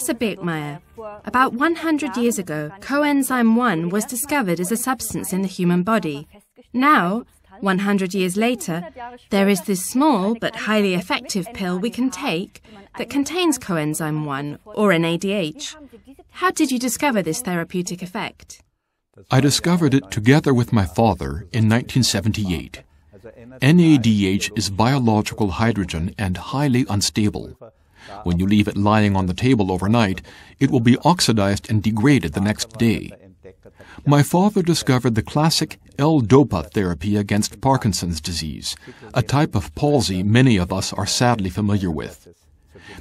Professor Birkmayer, about 100 years ago, coenzyme 1 was discovered as a substance in the human body. Now, 100 years later, there is this small but highly effective pill we can take that contains coenzyme 1, or NADH. How did you discover this therapeutic effect? I discovered it together with my father in 1978. NADH is biological hydrogen and highly unstable. When you leave it lying on the table overnight, it will be oxidized and degraded the next day. My father discovered the classic L-DOPA therapy against Parkinson's disease, a type of palsy many of us are sadly familiar with.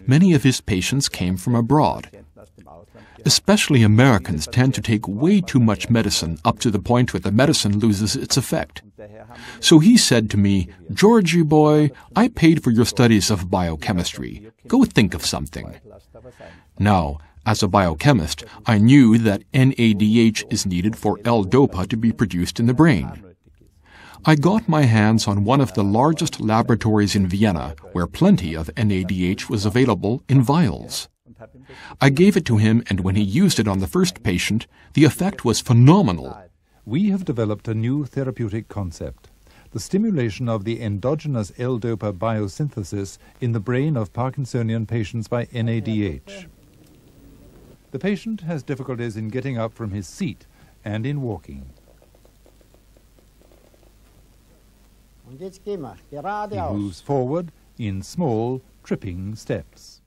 Many of his patients came from abroad. Especially Americans tend to take way too much medicine up to the point where the medicine loses its effect. So he said to me, "Georgie boy, I paid for your studies of biochemistry. Go think of something." Now, as a biochemist, I knew that NADH is needed for L-DOPA to be produced in the brain. I got my hands on one of the largest laboratories in Vienna, where plenty of NADH was available in vials. I gave it to him, and when he used it on the first patient, the effect was phenomenal. We have developed a new therapeutic concept, the stimulation of the endogenous L-DOPA biosynthesis in the brain of Parkinsonian patients by NADH. The patient has difficulties in getting up from his seat and in walking. He moves forward in small, tripping steps.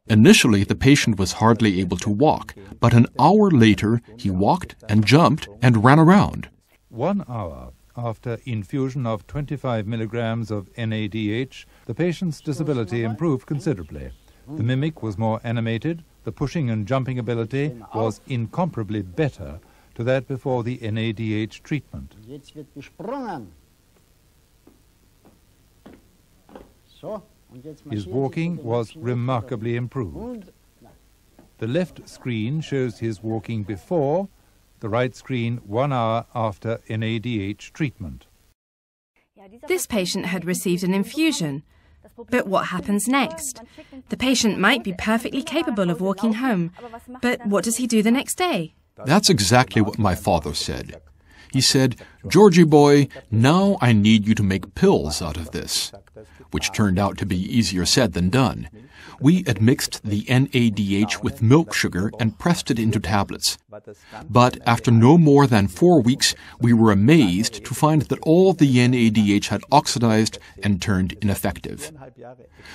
Initially, the patient was hardly able to walk, but an hour later, he walked and jumped and ran around. 1 hour after infusion of 25 milligrams of NADH, the patient's disability improved considerably. The mimic was more animated, the pushing and jumping ability was incomparably better to that before the NADH treatment. His walking was remarkably improved. The left screen shows his walking before, the right screen 1 hour after NADH treatment. This patient had received an infusion. But what happens next? The patient might be perfectly capable of walking home, but what does he do the next day? That's exactly what my father said. He said, "Georgie boy, now I need you to make pills out of this," which turned out to be easier said than done. We admixed the NADH with milk sugar and pressed it into tablets. But after no more than 4 weeks, we were amazed to find that all the NADH had oxidized and turned ineffective.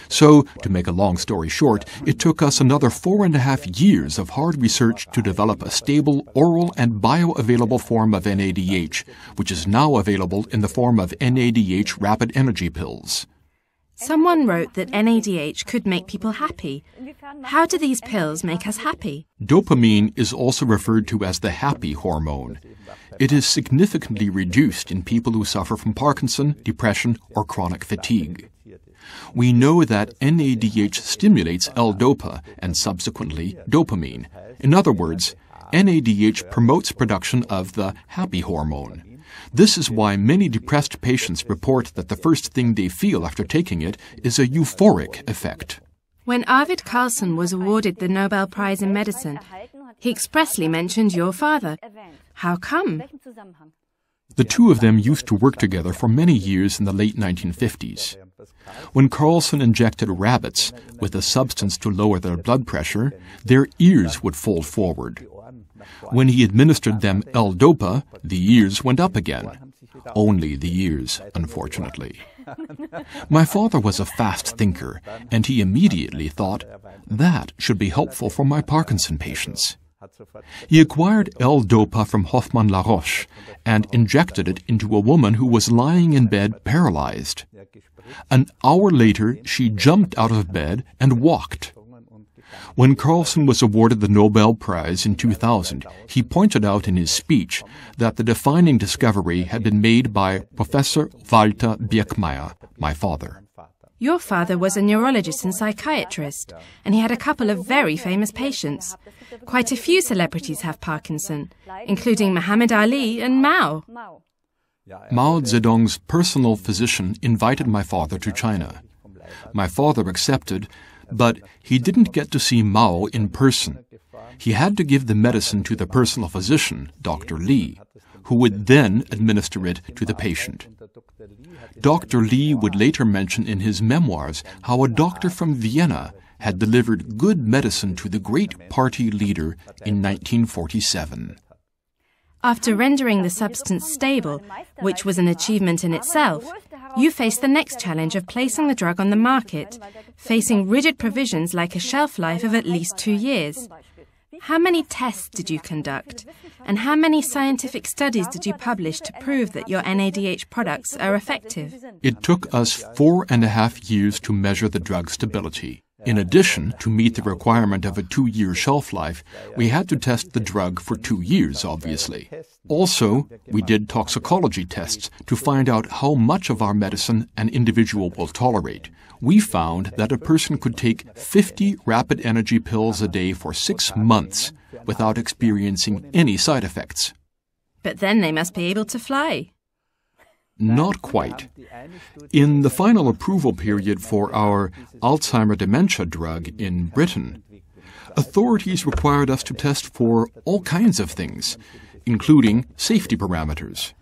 So, to make a long story short, it took us another 4.5 years of hard research to develop a stable, oral, and bioavailable form of NADH, which is now available in the form of NADH rapid energy pills. Someone wrote that NADH could make people happy. How do these pills make us happy? Dopamine is also referred to as the happy hormone. It is significantly reduced in people who suffer from Parkinson, depression, or chronic fatigue. We know that NADH stimulates L-DOPA and subsequently dopamine. In other words, NADH promotes production of the happy hormone. This is why many depressed patients report that the first thing they feel after taking it is a euphoric effect. When Arvid Carlsson was awarded the Nobel Prize in Medicine, he expressly mentioned your father. How come? The two of them used to work together for many years in the late 1950s. When Carlsson injected rabbits with a substance to lower their blood pressure, their ears would fold forward. When he administered them L-DOPA, the ears went up again. Only the ears, unfortunately. My father was a fast thinker, and he immediately thought, that should be helpful for my Parkinson patients. He acquired L-DOPA from Hoffmann La Roche and injected it into a woman who was lying in bed paralyzed. An hour later, she jumped out of bed and walked. When Carlsson was awarded the Nobel Prize in 2000, he pointed out in his speech that the defining discovery had been made by Professor Walter Birkmayer, my father. Your father was a neurologist and psychiatrist, and he had a couple of very famous patients. Quite a few celebrities have Parkinson, including Muhammad Ali and Mao. Mao Zedong's personal physician invited my father to China. My father accepted, But he didn't get to see Mao in person. He had to give the medicine to the personal physician, Dr. Li, who would then administer it to the patient. Dr. Li would later mention in his memoirs how a doctor from Vienna had delivered good medicine to the great party leader in 1947. After rendering the substance stable, which was an achievement in itself, you face the next challenge of placing the drug on the market, facing rigid provisions like a shelf life of at least 2 years. How many tests did you conduct? And how many scientific studies did you publish to prove that your NADH products are effective? It took us 4.5 years to measure the drug's stability. In addition, to meet the requirement of a 2-year shelf life, we had to test the drug for 2 years, obviously. Also, we did toxicology tests to find out how much of our medicine an individual will tolerate. We found that a person could take 50 rapid energy pills a day for 6 months without experiencing any side effects. But then they must be able to fly. Not quite. In the final approval period for our Alzheimer dementia drug in Britain, authorities required us to test for all kinds of things, including safety parameters.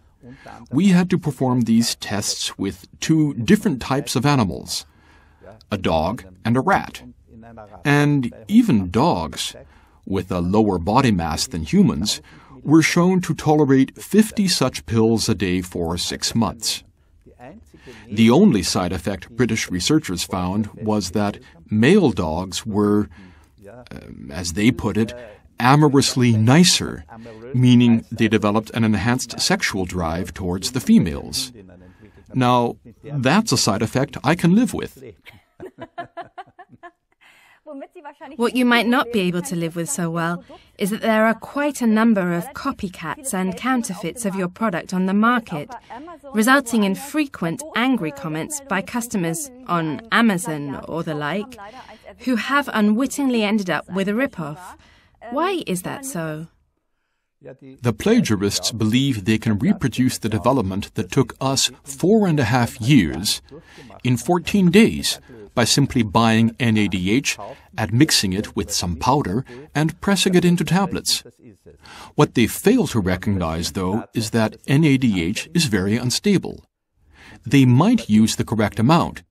We had to perform these tests with 2 different types of animals, a dog and a rat. And even dogs, with a lower body mass than humans, were shown to tolerate 50 such pills a day for 6 months. The only side effect British researchers found was that male dogs were, as they put it, amorously nicer, meaning they developed an enhanced sexual drive towards the females. Now, that's a side effect I can live with. What you might not be able to live with so well is that there are quite a number of copycats and counterfeits of your product on the market, resulting in frequent angry comments by customers on Amazon or the like, who have unwittingly ended up with a rip-off. Why is that so? The plagiarists believe they can reproduce the development that took us 4.5 years in 14 days by simply buying NADH and mixing it with some powder and pressing it into tablets. What they fail to recognize, though, is that NADH is very unstable. They might use the correct amount,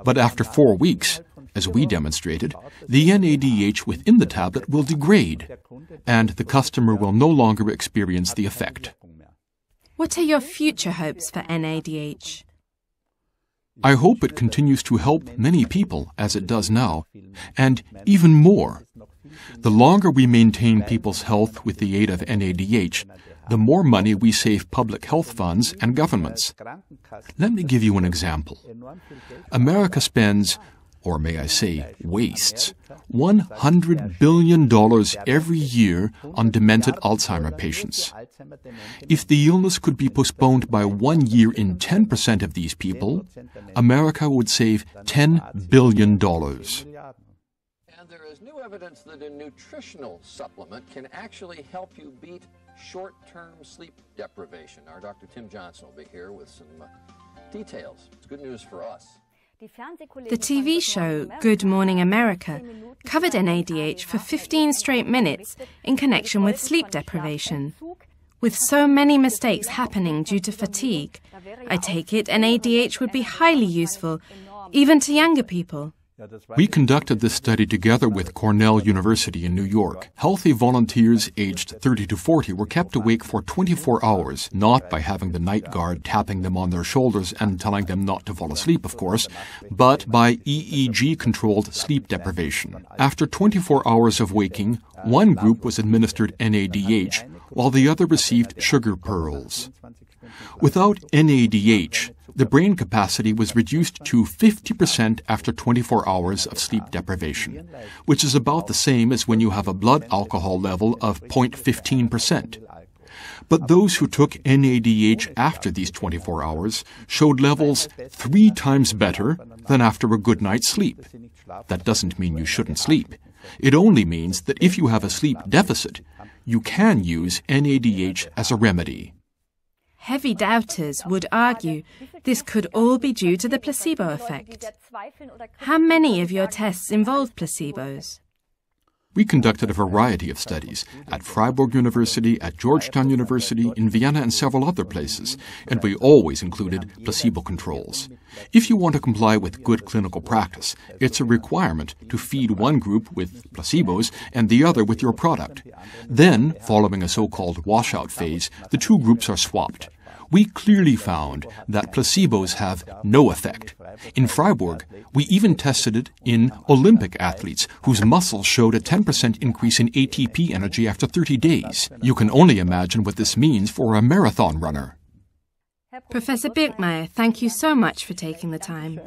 but after 4 weeks, as we demonstrated, the NADH within the tablet will degrade, and the customer will no longer experience the effect. What are your future hopes for NADH? I hope it continues to help many people, as it does now, and even more. The longer we maintain people's health with the aid of NADH, the more money we save public health funds and governments. Let me give you an example. America spends, or may I say, wastes, $100 billion every year on demented Alzheimer patients. If the illness could be postponed by 1 year in 10% of these people, America would save $10 billion. And there is new evidence that a nutritional supplement can actually help you beat short-term sleep deprivation. Our Dr. Tim Johnson will be here with some details. It's good news for us. The TV show Good Morning America covered NADH for 15 straight minutes in connection with sleep deprivation. With so many mistakes happening due to fatigue, I take it NADH would be highly useful, even to younger people. We conducted this study together with Cornell University in New York. Healthy volunteers aged 30 to 40 were kept awake for 24 hours, not by having the night guard tapping them on their shoulders and telling them not to fall asleep, of course, but by EEG-controlled sleep deprivation. After 24 hours of waking, one group was administered NADH, while the other received sugar pearls. Without NADH, the brain capacity was reduced to 50% after 24 hours of sleep deprivation, which is about the same as when you have a blood alcohol level of 0.15%. But those who took NADH after these 24 hours showed levels 3 times better than after a good night's sleep. That doesn't mean you shouldn't sleep. It only means that if you have a sleep deficit, you can use NADH as a remedy. heavy doubters would argue this could all be due to the placebo effect. How many of your tests involved placebos? We conducted a variety of studies at Freiburg University, at Georgetown University, in Vienna, and several other places, and we always included placebo controls. If you want to comply with good clinical practice, it's a requirement to feed one group with placebos and the other with your product. Then, following a so-called washout phase, the two groups are swapped. We clearly found that placebos have no effect. In Freiburg, we even tested it in Olympic athletes whose muscles showed a 10% increase in ATP energy after 30 days. You can only imagine what this means for a marathon runner. Professor Birkmayer, thank you so much for taking the time.